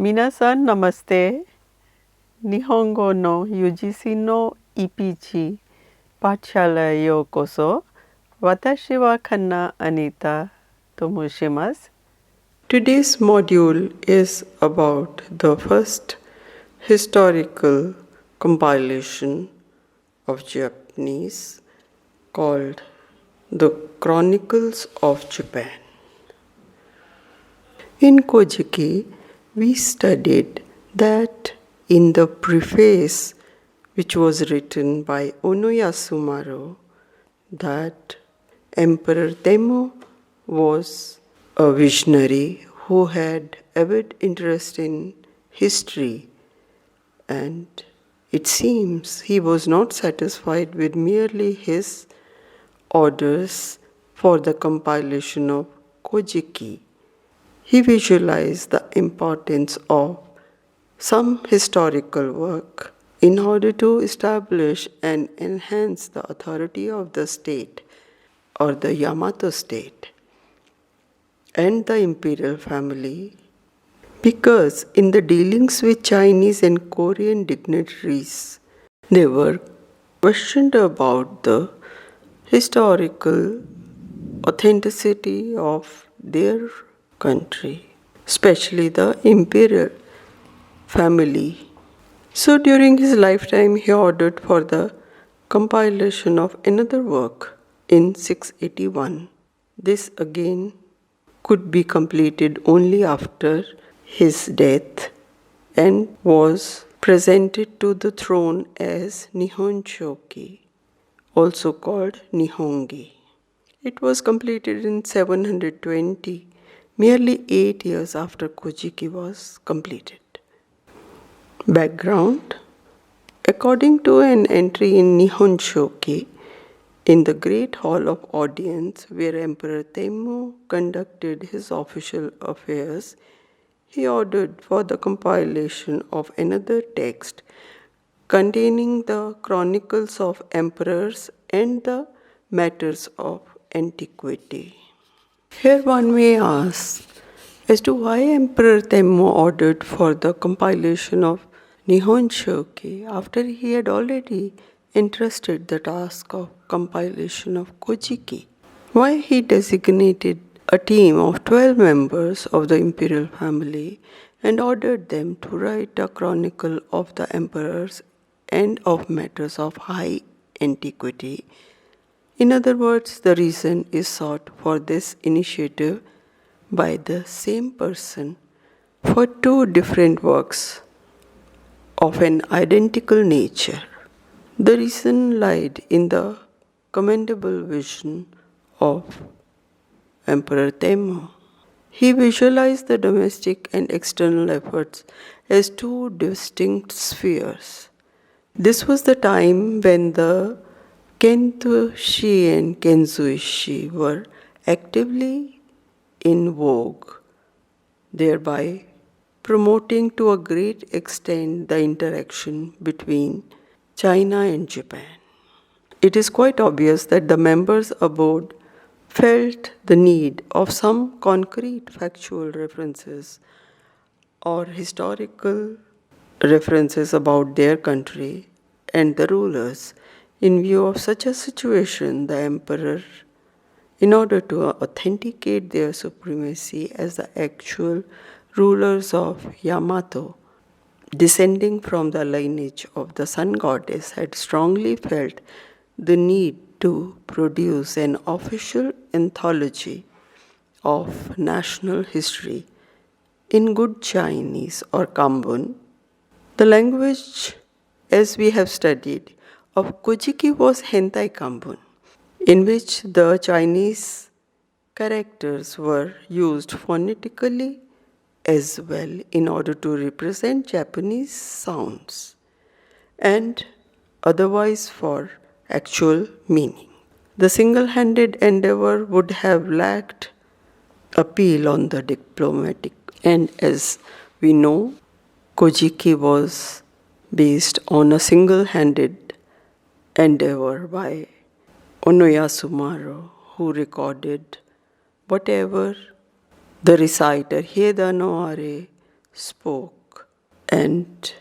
Minasan namaste. Nihongo no UGC no EPG Pathshala yokoso. Watashi wa Kanna Anita Tomoshimasu. Today's module is about the first historical compilation of Japanese called The Chronicles of Japan. In Kojiki, we studied that in the preface, which was written by Ono Yasumaru, that Emperor Temmo was a visionary who had avid interest in history, and it seems he was not satisfied with merely his orders for the compilation of Kojiki. He visualized the importance of some historical work in order to establish and enhance the authority of the state or the Yamato state and the imperial family, because in the dealings with Chinese and Korean dignitaries, they were questioned about the historical authenticity of their country, especially the imperial family. So during his lifetime, he ordered for the compilation of another work in 681. This again could be completed only after his death and was presented to the throne as Nihonshoki, also called Nihongi. It was completed in 720, merely 8 years after Kojiki was completed. Background: according to an entry in Nihonshoki, in the Great Hall of Audience, where Emperor Temmo conducted his official affairs, he ordered for the compilation of another text containing the chronicles of emperors and the matters of antiquity. Here one may ask as to why Emperor Temmo ordered for the compilation of Nihonshoki after he had already entrusted the task of compilation of Kojiki. Why he designated a team of 12 members of the imperial family and ordered them to write a chronicle of the emperors and of matters of high antiquity. In other words, the reason is sought for this initiative by the same person for two different works of an identical nature. The reason lied in the commendable vision of Emperor Temmo. He visualized the domestic and external efforts as two distinct spheres. This was the time when the Kentoshi and Kenzuishi were actively in vogue, thereby promoting to a great extent the interaction between China and Japan. It is quite obvious that the members aboard felt the need of some concrete factual references or historical references about their country and the rulers. In view of such a situation, the emperor, in order to authenticate their supremacy as the actual rulers of Yamato, descending from the lineage of the sun goddess, had strongly felt the need to produce an official anthology of national history in good Chinese or Kambun. The language, as we have studied, of Kojiki was Hentai Kambun, in which the Chinese characters were used phonetically as well in order to represent Japanese sounds and otherwise for actual meaning. The single-handed endeavor would have lacked appeal on the diplomatic end, as we know, Kojiki was based on a single-handed endeavor by Ono Yasumaru, who recorded whatever the reciter Hieda no Are spoke, and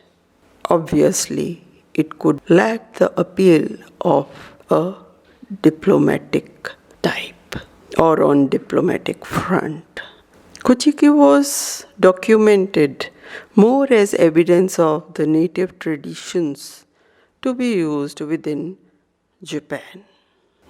obviously it could lack the appeal of a diplomatic type or on diplomatic front. Kojiki was documented more as evidence of the native traditions to be used within Japan.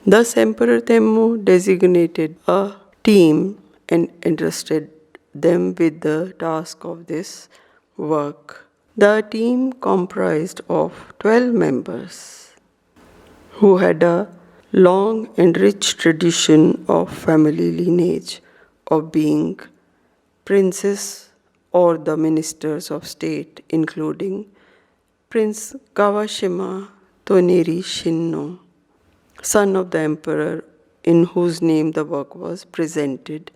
Thus, Emperor Temmu designated a team and entrusted them with the task of this work. The team comprised of 12 members who had a long and rich tradition of family lineage of being princes or the ministers of state, including Prince Kawashima Toneri Shinno, son of the emperor, in whose name the work was presented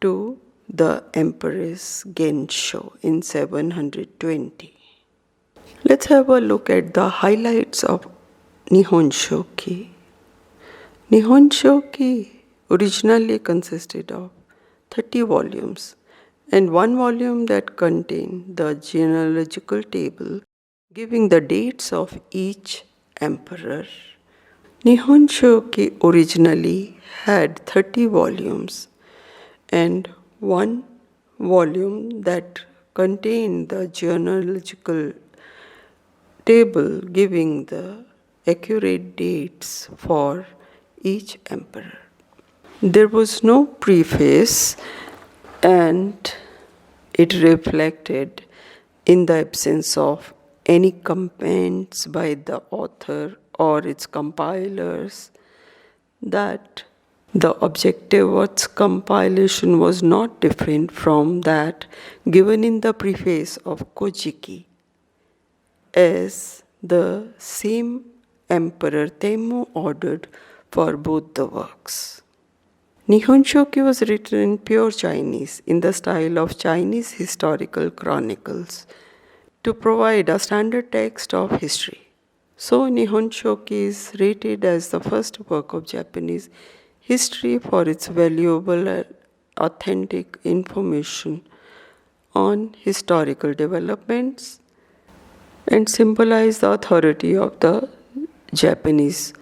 to the Empress Gensho in 720. Let's have a look at the highlights of Nihonshoki. Nihonshoki originally consisted of 30 volumes and one volume that contained the genealogical table giving the dates of each emperor. Nihonshoki originally had 30 volumes and one volume that contained the genealogical table giving the accurate dates for each emperor. There was no preface, and it reflected in the absence of any comments by the author or its compilers that the objective of its compilation was not different from that given in the preface of Kojiki, as the same Emperor Temmu ordered for both the works. Nihonshoki was written in pure Chinese in the style of Chinese historical chronicles to provide a standard text of history. So Nihonshoki is rated as the first work of Japanese history for its valuable and authentic information on historical developments and symbolize the authority of the Japanese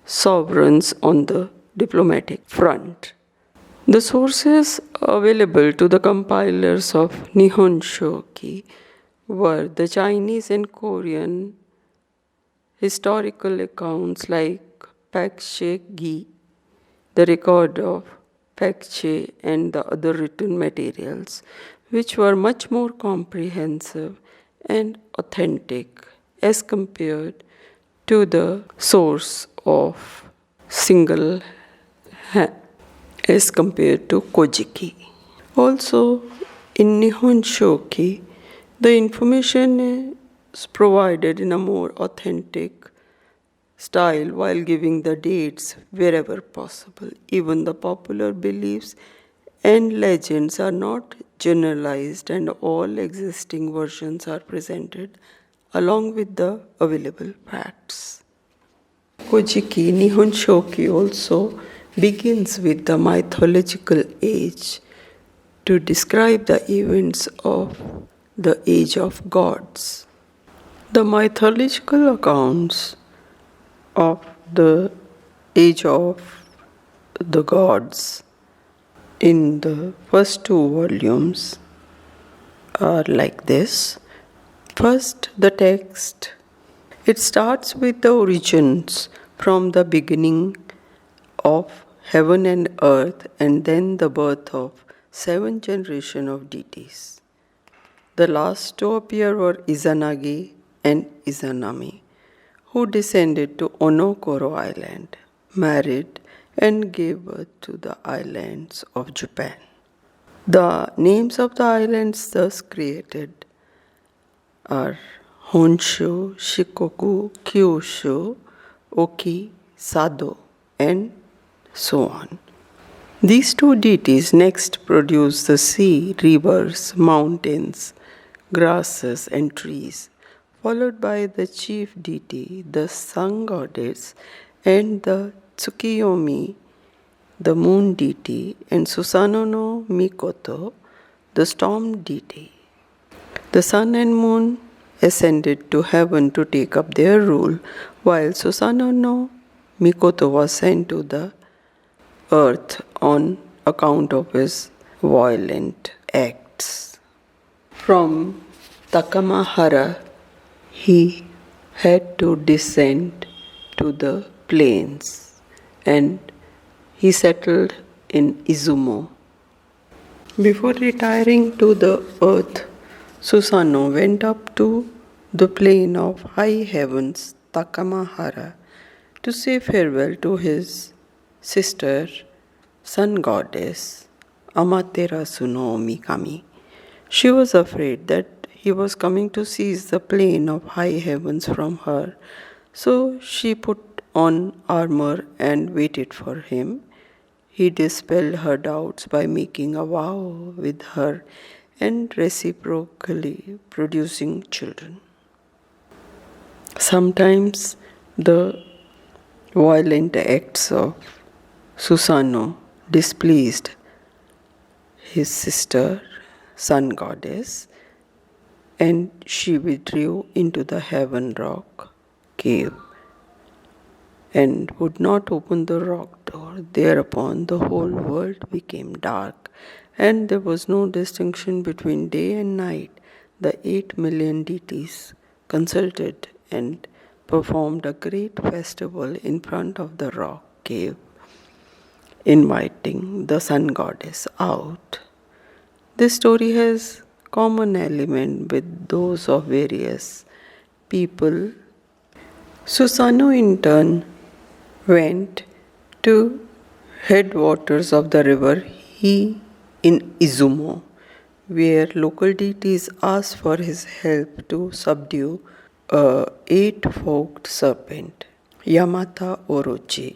sovereigns on the diplomatic front. The sources available to the compilers of Nihonshoki were the Chinese and Korean historical accounts like Pakshe Gi, the record of Pakshe, and the other written materials, which were much more comprehensive and authentic as compared to the source of single as compared to Kojiki. Also, in Nihonshoki, the information is provided in a more authentic style while giving the dates wherever possible. Even the popular beliefs and legends are not generalized, and all existing versions are presented along with the available facts. Kojiki Nihonshoki also begins with the mythological age to describe the events of the age of gods. The mythological accounts of the age of the gods in the first two volumes are like this. First, the text. It starts with the origins from the beginning of heaven and earth, and then the birth of 7 generations of deities. The last to appear were Izanagi and Izanami, who descended to Onokoro Island, married, and gave birth to the islands of Japan. The names of the islands thus created are Honshu, Shikoku, Kyushu, Oki, Sado, and so on. These 2 deities next produce the sea, rivers, mountains, grasses, and trees, followed by the chief deity, the sun goddess, and the Tsukiyomi, the moon deity, and Susanoo no Mikoto, the storm deity. The sun and moon ascended to heaven to take up their rule, while Susanoo no Mikoto was sent to the earth on account of his violent acts. From Takamahara, he had to descend to the plains and he settled in Izumo. Before retiring to the earth, Susanoo went up to the plain of high heavens, Takamahara, to say farewell to his sister, sun goddess, Amaterasu no Mikami. She was afraid that he was coming to seize the plain of high heavens from her, so she put on armor and waited for him. He dispelled her doubts by making a vow with her and reciprocally producing children. Sometimes the violent acts of Susanoo displeased his sister, sun goddess, and she withdrew into the heaven rock cave and would not open the rock door. Thereupon the whole world became dark, and there was no distinction between day and night. The 8 million deities consulted and performed a great festival in front of the rock cave, inviting the sun goddess out. This story has common element with those of various people. Susanoo in turn went to headwaters of the river He in Izumo, where local deities asked for his help to subdue a 8-forked serpent, Yamata Orochi.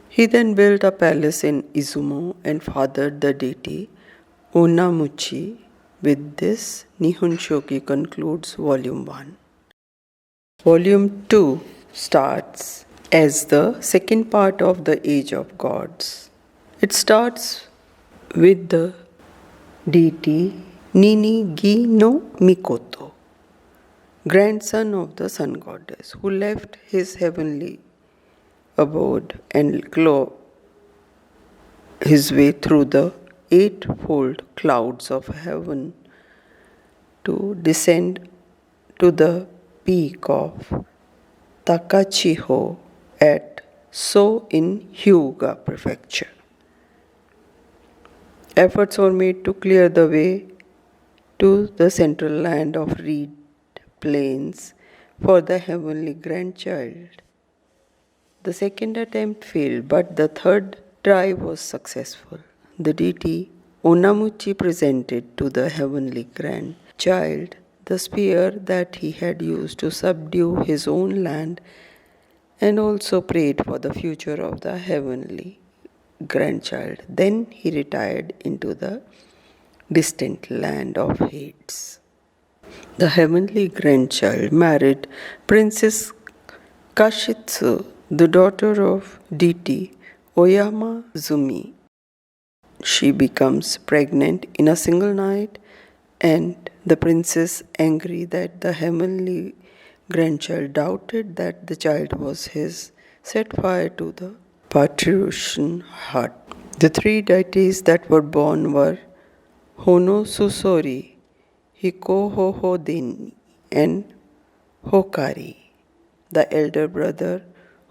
He then built a palace in Izumo and fathered the deity Onamuchi. With this, Nihonshoki concludes Volume 1. Volume 2 starts as the second part of the Age of Gods. It starts with the deity Ninigi no Mikoto, grandson of the sun goddess, who left his heavenly abode and clawed his way through the 8-fold clouds of heaven to descend to the peak of Takachiho at So in Hyuga Prefecture. Efforts were made to clear the way to the central land of reed plains for the heavenly grandchild. The second attempt failed, but the third try was successful. The deity Onamuchi presented to the heavenly grandchild the spear that he had used to subdue his own land, and also prayed for the future of the heavenly grandchild. Then he retired into the distant land of Hades. The heavenly grandchild married Princess Kashitsu, the daughter of deity Oyama Zumi. She becomes pregnant in a single night, and the princess, angry that the heavenly grandchild doubted that the child was his, set fire to the patriarchal hut. The 3 deities that were born were Hono Susori, Hikohohodeni, and Hokari. The elder brother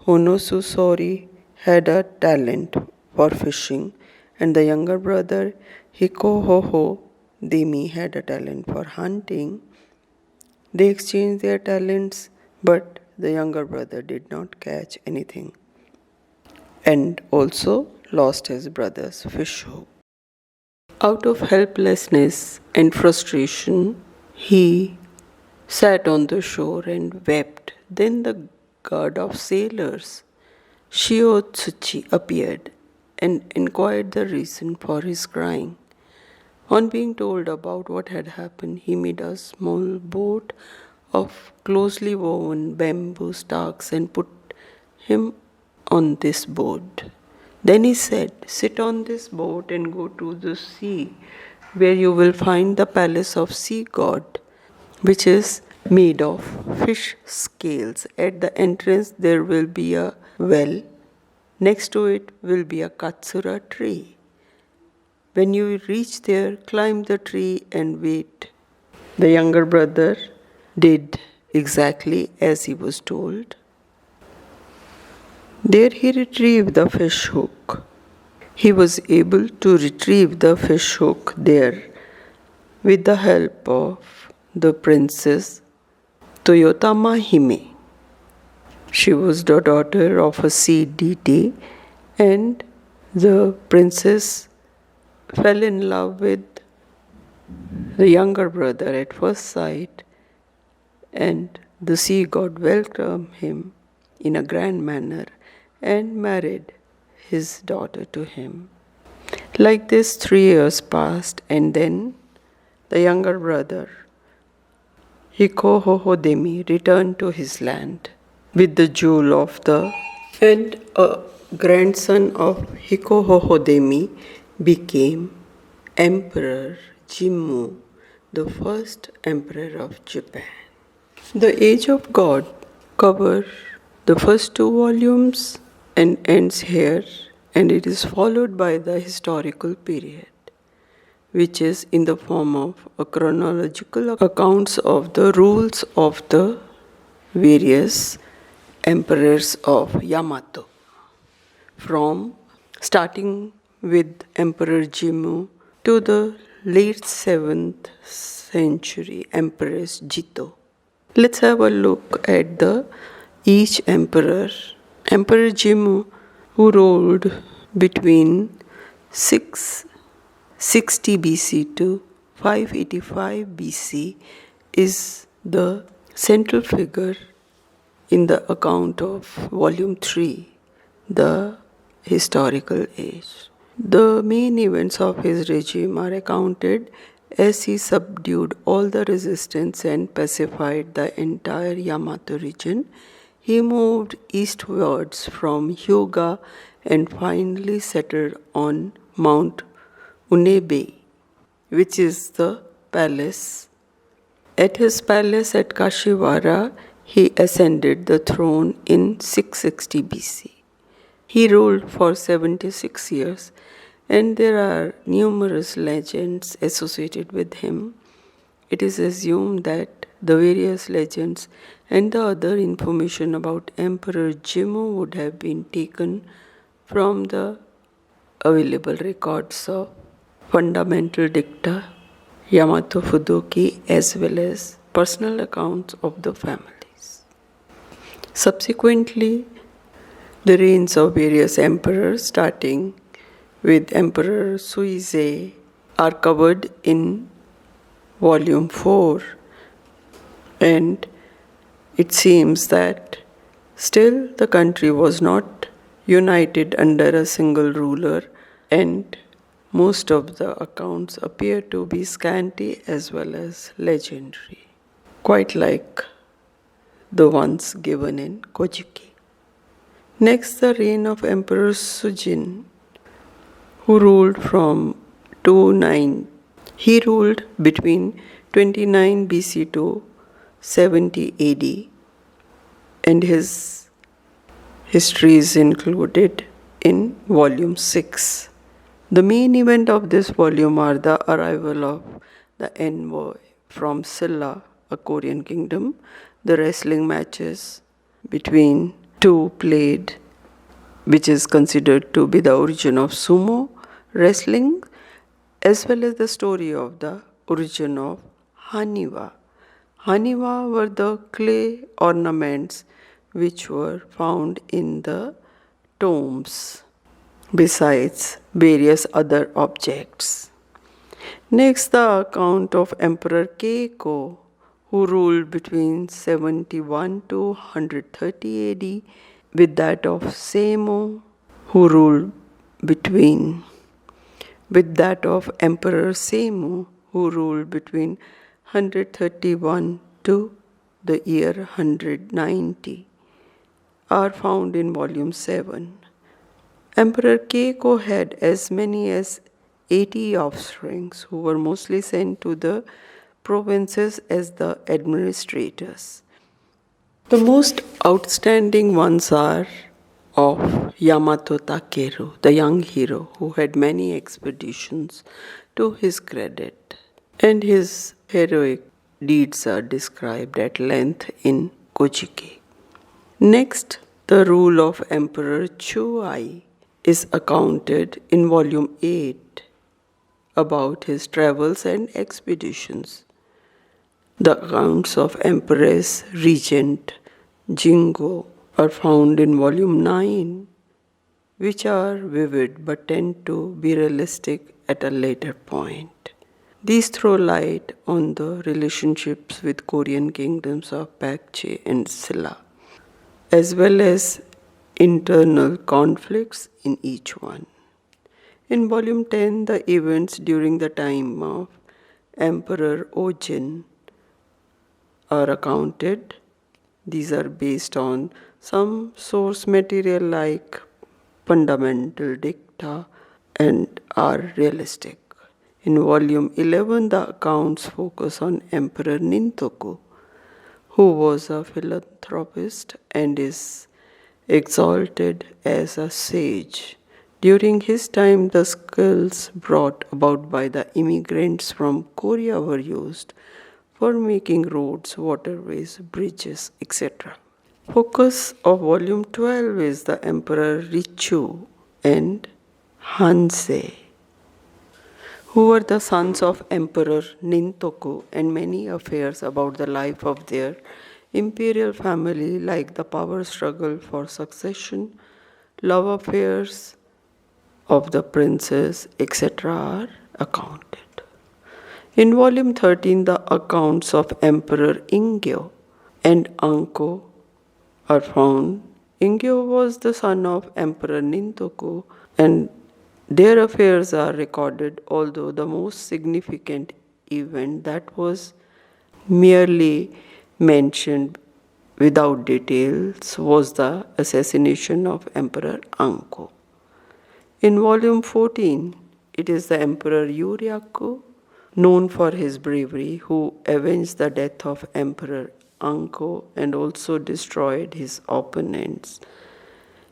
Honosusori had a talent for fishing, and the younger brother Hikohoho Demi had a talent for hunting. They exchanged their talents, but the younger brother did not catch anything and also lost his brother's fish hook. Out of helplessness and frustration, he sat on the shore and wept. Then the god of sailors, Shiotsuchi, appeared and inquired the reason for his crying. On being told about what had happened, he made a small boat of closely woven bamboo stalks and put him on this boat. Then he said, "Sit on this boat and go to the sea, where you will find the palace of sea god. which is made of fish scales. At the entrance, there will be a well. Next to it will be a katsura tree. When you reach there, climb the tree and wait. The younger brother did exactly as he was told. There he retrieved the fish hook. He was able to retrieve the fish hook there with the help of the princess Toyotama Hime. She was the daughter of a sea deity, and the princess fell in love with the younger brother at first sight, and the sea god welcomed him in a grand manner and married his daughter to him. Like this, 3 years passed, and then the younger brother, Hikohohodemi, returned to his land with the jewel of the, and a grandson of Hikohohodemi became Emperor Jimmu, the first emperor of Japan. The Age of God covers the first 2 volumes and ends here, and it is followed by the historical period, which is in the form of a chronological accounts of the rules of the various emperors of Yamato, from starting with Emperor Jimmu to the late 7th century Empress Jito. Let's have a look at each emperor. Emperor Jimmu, who ruled between 660 BC to 585 BC, is the central figure in the account of Volume 3, The Historical Age. The main events of his regime are accounted as he subdued all the resistance and pacified the entire Yamato region. He moved eastwards from Hyuga and finally settled on Mount Unebe, which is the palace. At his palace at Kashiwara, he ascended the throne in 660 BC. He ruled for 76 years, and there are numerous legends associated with him. It is assumed that the various legends and the other information about Emperor Jimmu would have been taken from the available records of fundamental dicta, Yamato Fudoki, as well as personal accounts of the families. Subsequently, the reigns of various emperors, starting with Emperor Suizei, are covered in Volume 4, and it seems that still the country was not united under a single ruler, and most of the accounts appear to be scanty as well as legendary, quite like the ones given in Kojiki. Next, the reign of Emperor Sujin, who ruled from 29. He ruled between 29 BC to 70 AD, and his history is included in Volume 6. The main event of this volume are the arrival of the envoy from Silla, a Korean kingdom, the wrestling matches between two played, which is considered to be the origin of sumo wrestling, as well as the story of the origin of Haniwa. Haniwa were the clay ornaments which were found in the tombs, besides various other objects. Next, the account of Emperor Keiko, who ruled between 71 to 130 AD, with that of Semo, who ruled with that of Emperor Semu, who ruled between 131 to the year 190, are found in Volume 7. Emperor Keiko had as many as 80 offsprings who were mostly sent to the provinces as the administrators. The most outstanding ones are of Yamato Takeru, the young hero who had many expeditions to his credit, and his heroic deeds are described at length in Kojiki. Next, the rule of Emperor Chuai is accounted in volume 8 about his travels and expeditions. The accounts of Empress Regent Jingo are found in volume 9, which are vivid but tend to be realistic at a later point. These throw light on the relationships with Korean kingdoms of Paekche and Silla, as well as internal conflicts in each one. In volume 10, the events during the time of Emperor Ojin are accounted. These are based on some source material like fundamental dicta and are realistic. In volume 11, the accounts focus on Emperor Nintoku, who was a philanthropist and is exalted as a sage. During his time, the skills brought about by the immigrants from Korea were used for making roads, waterways, bridges, etc. Focus of volume 12 is the Emperor Richu and Hansei, who were the sons of Emperor Nintoku, and many affairs about the life of their imperial family like the power struggle for succession, love affairs of the princes, etc. are accounted. In volume 13, the accounts of Emperor Ingyo and Anko are found. Ingyo was the son of Emperor Nintoku, and their affairs are recorded, although the most significant event that was merely mentioned without details was the assassination of Emperor Anko. In volume 14, it is the Emperor Yuryaku, known for his bravery, who avenged the death of Emperor Anko and also destroyed his opponents,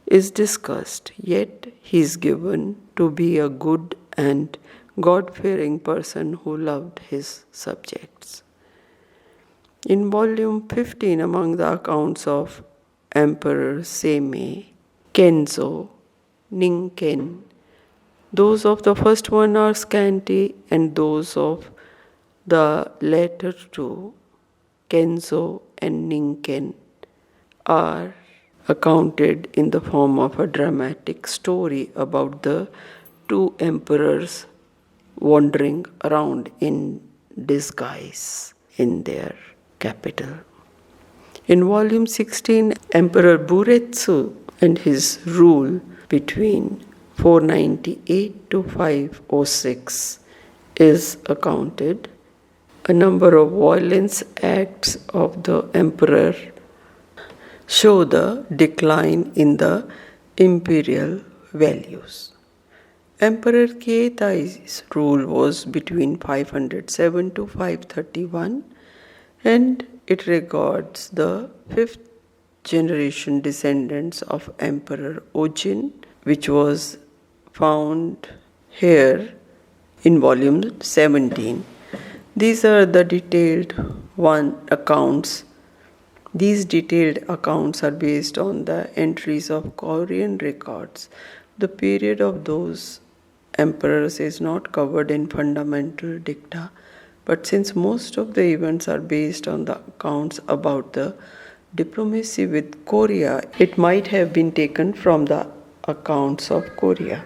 is discussed, yet he is given to be a good and God-fearing person who loved his subjects. In volume 15, among the accounts of Emperor Seimei, Kenzo, Ningen, those of the first one are scanty, and those of the latter two, Kenzo and Ningen, are accounted in the form of a dramatic story about the two emperors wandering around in disguise in their capital. In volume 16, Emperor Buretsu and his rule between 498 to 506 is accounted. A number of violence acts of the emperor show the decline in the imperial values. Emperor Keitai's rule was between 507 to 531, and it regards the fifth generation descendants of Emperor Ojin, which was found here in volume 17. These are the detailed accounts. These detailed accounts are based on the entries of Korean records. The period of those emperors is not covered in fundamental dicta, but since most of the events are based on the accounts about the diplomacy with Korea, it might have been taken from the accounts of Korea.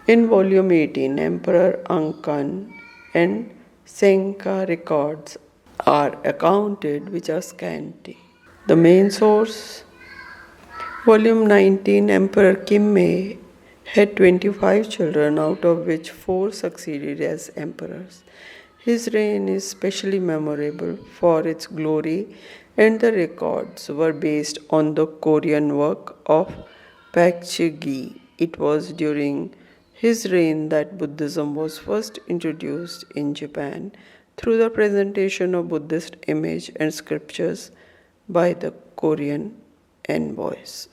In volume 18, Emperor Angkan and Senka records are accounted, which are scanty. The main source, volume 19, Emperor Kimmei had 25 children, out of which 4 succeeded as emperors. His reign is specially memorable for its glory, and the records were based on the Korean work of Paekche. It was during his reign that Buddhism was first introduced in Japan, through the presentation of Buddhist image and scriptures by the Korean envoys.